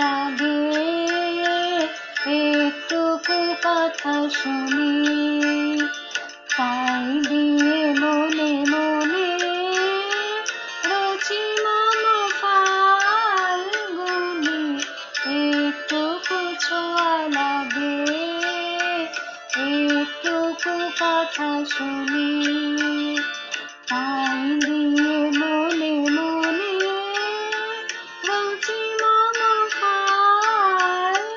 লাগে একটুকু কথা শুনি, তাই দিয়ে মনে মনে রচি মম ফাল্গুনি। একটুকু ছোঁয়া লাগে একটুকু কথা শুনি, তাই দিয়ে মনে মনে রচি মম ফাল্গুনি।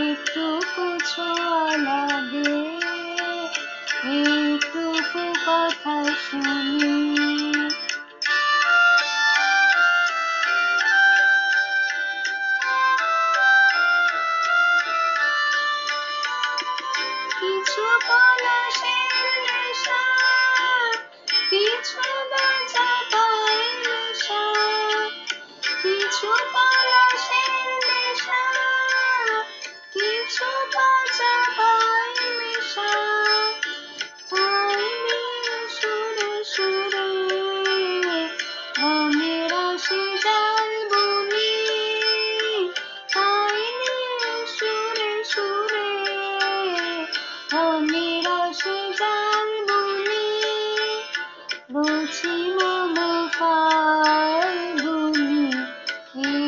একটুকু ছোঁয়া লাগে একটুকু কথা শুনি। কিছু পলাশের নেশা, কিছু বাঁচা পায় নেশা, কিছু পলাশের নেশা, কিছু বাঁচা পায় নেশা, তাই নিয়ে সুরে সুরে রঙের আসে যার বুনি, তাই নিয়ে সুরে সুরে রঙের আসে যার বুনি। রচি মম ফাল্গুনি,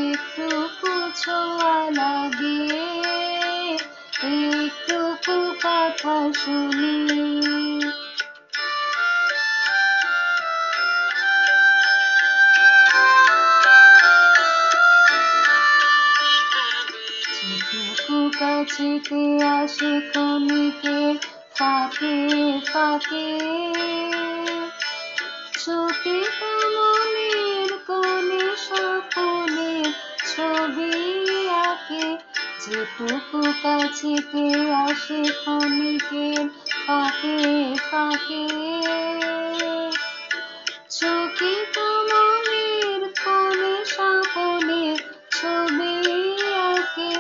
একটুকু ছোঁয়া লাগে একটুকু কথা শুনি। যেটুকু কাছেতে আসে ক্ষণিকের ফাঁকে ফাঁকে, চোখে মনের কোণে স্বপনের ছবি আঁকে। যেটুকু কাছেতে আসে ক্ষণিকের ফাঁকে ফাঁকে, চোখে মনের কোণে স্বপনের ছবি আঁকে।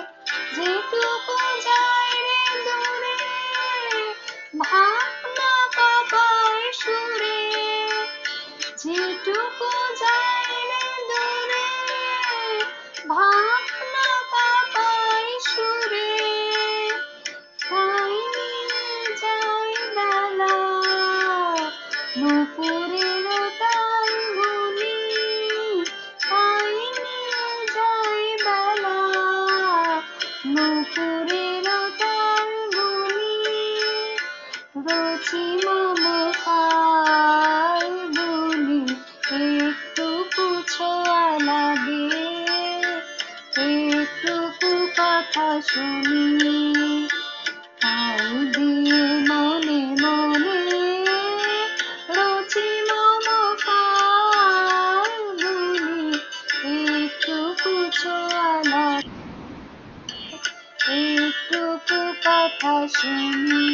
যেটুকু যায় রে দূরে ভাবনা কাঁপায় সুরে, যেটুকু যায় রে দূরে ভাবনা কাঁপায় সুরে, তাই নিয়ে যায় বেলা নুপুরের তাল বুনি, তাই নিয়ে যায় বেলা নুপুরের তাল বুনি। রচি মম ফাল্গুনি, একটুকু ছোঁয়া লাগে একটুকু কথা শুনি, তাই দিয়ে মনে মনে রচি মম ফাল্গুনি। একটুকু ছোঁয়া লাগে একটুকু কথা শুনি।